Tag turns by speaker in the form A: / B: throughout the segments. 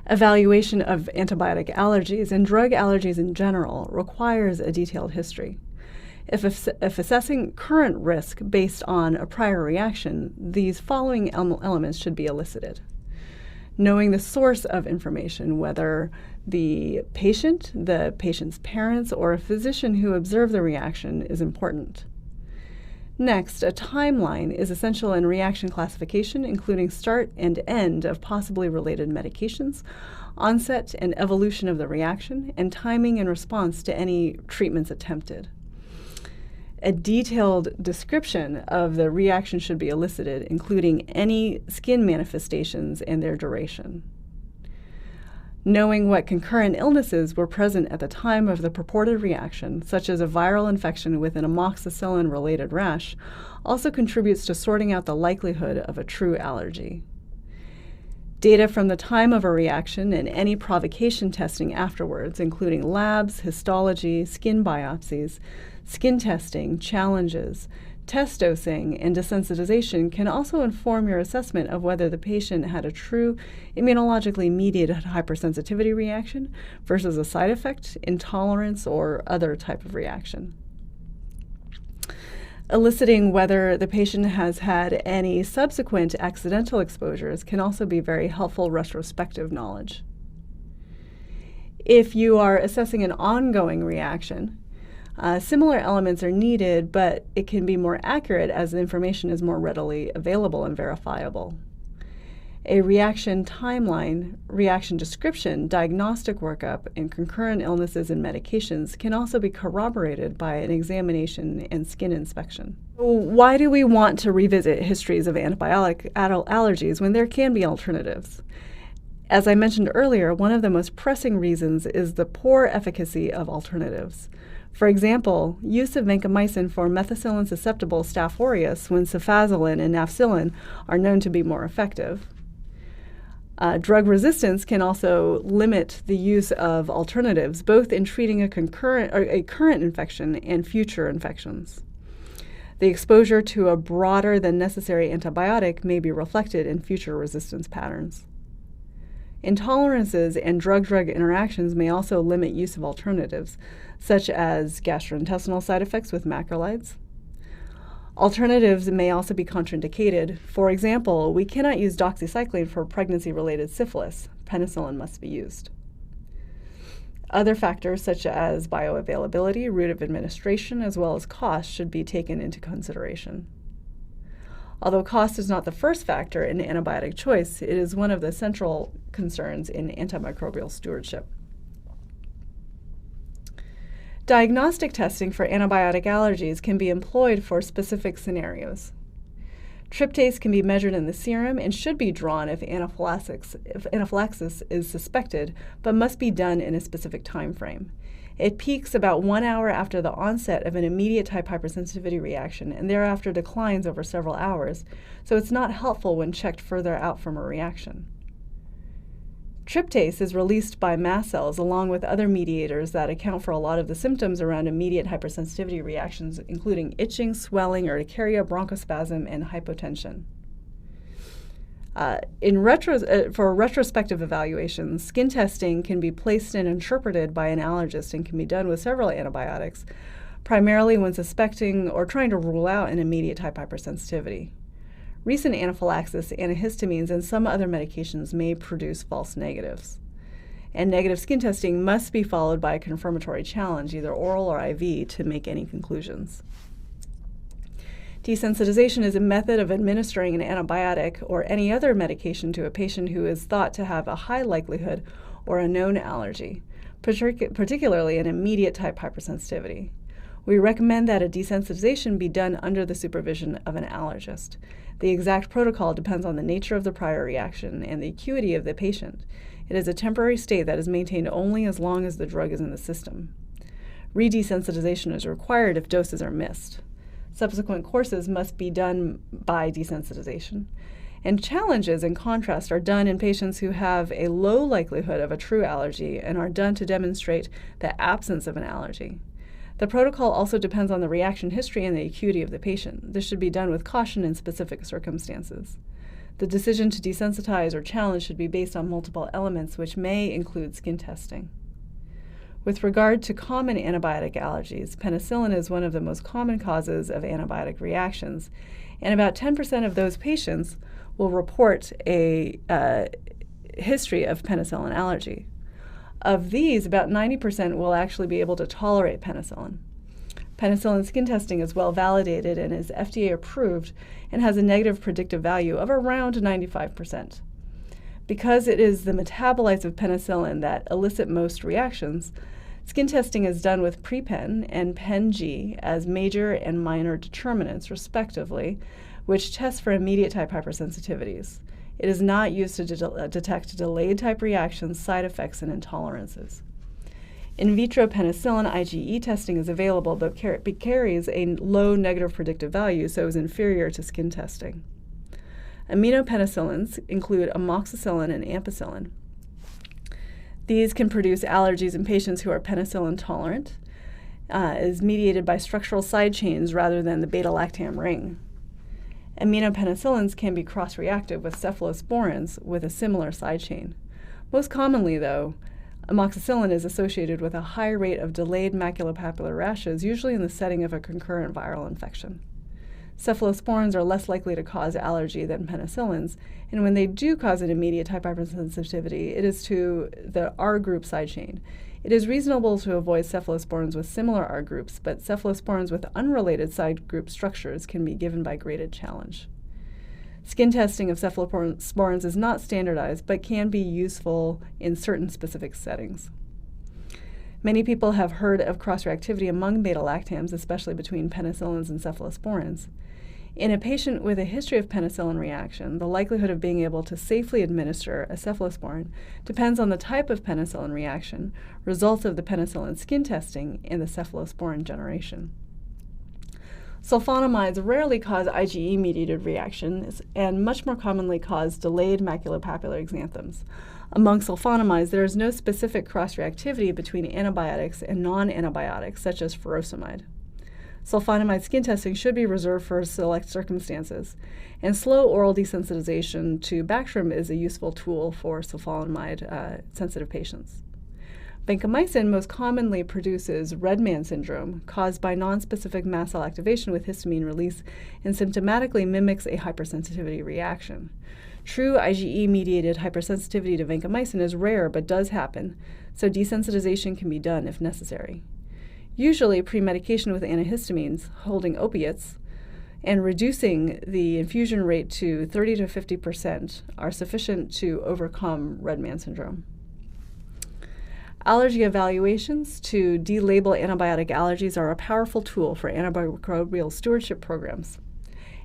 A: Evaluation of antibiotic allergies and drug allergies in general requires a detailed history. If assessing current risk based on a prior reaction, these following elements should be elicited. Knowing the source of information, whether the patient's parents, or a physician who observed the reaction, is important. Next, a timeline is essential in reaction classification, including start and end of possibly related medications, onset and evolution of the reaction, and timing in response to any treatments attempted. A detailed description of the reaction should be elicited, including any skin manifestations and their duration. Knowing what concurrent illnesses were present at the time of the purported reaction, such as a viral infection with an amoxicillin-related rash, also contributes to sorting out the likelihood of a true allergy. Data from the time of a reaction and any provocation testing afterwards, including labs, histology, skin biopsies, skin testing, challenges, test dosing, and desensitization, can also inform your assessment of whether the patient had a true immunologically mediated hypersensitivity reaction versus a side effect, intolerance, or other type of reaction. Eliciting whether the patient has had any subsequent accidental exposures can also be very helpful retrospective knowledge. If you are assessing an ongoing reaction, similar elements are needed, but it can be more accurate as the information is more readily available and verifiable. A reaction timeline, reaction description, diagnostic workup, and concurrent illnesses and medications can also be corroborated by an examination and skin inspection. Why do we want to revisit histories of antibiotic allergies when there can be alternatives? As I mentioned earlier, one of the most pressing reasons is the poor efficacy of alternatives. For example, use of vancomycin for methicillin-susceptible Staph aureus when cefazolin and nafcillin are known to be more effective. Drug resistance can also limit the use of alternatives, both in treating a current infection and future infections. The exposure to a broader than necessary antibiotic may be reflected in future resistance patterns. Intolerances and drug-drug interactions may also limit use of alternatives, such as gastrointestinal side effects with macrolides. Alternatives may also be contraindicated. For example, we cannot use doxycycline for pregnancy-related syphilis. Penicillin must be used. Other factors such as bioavailability, route of administration, as well as cost should be taken into consideration. Although cost is not the first factor in antibiotic choice, it is one of the central concerns in antimicrobial stewardship. Diagnostic testing for antibiotic allergies can be employed for specific scenarios. Tryptase can be measured in the serum and should be drawn if anaphylaxis is suspected, but must be done in a specific time frame. It peaks about 1 hour after the onset of an immediate type hypersensitivity reaction and thereafter declines over several hours, so it's not helpful when checked further out from a reaction. Tryptase is released by mast cells along with other mediators that account for a lot of the symptoms around immediate hypersensitivity reactions, including itching, swelling, urticaria, bronchospasm, and hypotension. For retrospective evaluations, skin testing can be placed and interpreted by an allergist and can be done with several antibiotics, primarily when suspecting or trying to rule out an immediate type hypersensitivity. Recent anaphylaxis, antihistamines, and some other medications may produce false negatives. And negative skin testing must be followed by a confirmatory challenge, either oral or IV, to make any conclusions. Desensitization is a method of administering an antibiotic or any other medication to a patient who is thought to have a high likelihood or a known allergy, particularly an immediate type hypersensitivity. We recommend that a desensitization be done under the supervision of an allergist. The exact protocol depends on the nature of the prior reaction and the acuity of the patient. It is a temporary state that is maintained only as long as the drug is in the system. Redesensitization is required if doses are missed. Subsequent courses must be done by desensitization. And challenges, in contrast, are done in patients who have a low likelihood of a true allergy and are done to demonstrate the absence of an allergy. The protocol also depends on the reaction history and the acuity of the patient. This should be done with caution in specific circumstances. The decision to desensitize or challenge should be based on multiple elements, which may include skin testing. With regard to common antibiotic allergies, penicillin is one of the most common causes of antibiotic reactions, and about 10% of those patients will report a history of penicillin allergy. Of these, about 90% will actually be able to tolerate penicillin. Penicillin skin testing is well validated and is FDA approved and has a negative predictive value of around 95%. Because it is the metabolites of penicillin that elicit most reactions, skin testing is done with PrePen and PenG as major and minor determinants, respectively, which test for immediate type hypersensitivities. It is not used to detect delayed type reactions, side effects, and intolerances. In vitro penicillin IgE testing is available, but carries a low negative predictive value, so is inferior to skin testing. Aminopenicillins include amoxicillin and ampicillin. These can produce allergies in patients who are penicillin tolerant. It is mediated by structural side chains rather than the beta-lactam ring. Aminopenicillins can be cross-reactive with cephalosporins with a similar side chain. Most commonly, though, amoxicillin is associated with a high rate of delayed maculopapular rashes, usually in the setting of a concurrent viral infection. Cephalosporins are less likely to cause allergy than penicillins, and when they do cause an immediate type hypersensitivity, it is to the R group side chain. It is reasonable to avoid cephalosporins with similar R groups, but cephalosporins with unrelated side group structures can be given by graded challenge. Skin testing of cephalosporins is not standardized, but can be useful in certain specific settings. Many people have heard of cross-reactivity among beta-lactams, especially between penicillins and cephalosporins. In a patient with a history of penicillin reaction, the likelihood of being able to safely administer a cephalosporin depends on the type of penicillin reaction, results of the penicillin skin testing, and the cephalosporin generation. Sulfonamides rarely cause IgE-mediated reactions and much more commonly cause delayed maculopapular exanthems. Among sulfonamides, there is no specific cross-reactivity between antibiotics and non-antibiotics, such as furosemide. Sulfonamide skin testing should be reserved for select circumstances, and slow oral desensitization to Bactrim is a useful tool for sulfonamide-sensitive patients. Vancomycin most commonly produces red man syndrome caused by nonspecific mast cell activation with histamine release and symptomatically mimics a hypersensitivity reaction. True IgE-mediated hypersensitivity to vancomycin is rare but does happen, so desensitization can be done if necessary. Usually, pre-medication with antihistamines, holding opiates, and reducing the infusion rate to 30 to 50% are sufficient to overcome red man syndrome. Allergy evaluations to delabel antibiotic allergies are a powerful tool for antimicrobial stewardship programs.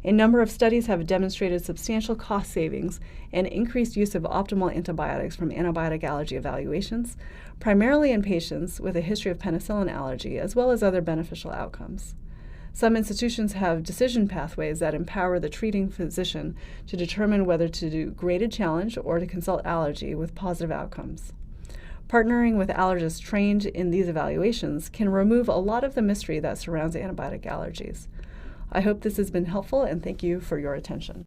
A: A number of studies have demonstrated substantial cost savings and increased use of optimal antibiotics from antibiotic allergy evaluations, primarily in patients with a history of penicillin allergy, as well as other beneficial outcomes. Some institutions have decision pathways that empower the treating physician to determine whether to do graded challenge or to consult allergy with positive outcomes. Partnering with allergists trained in these evaluations can remove a lot of the mystery that surrounds antibiotic allergies. I hope this has been helpful, and thank you for your attention.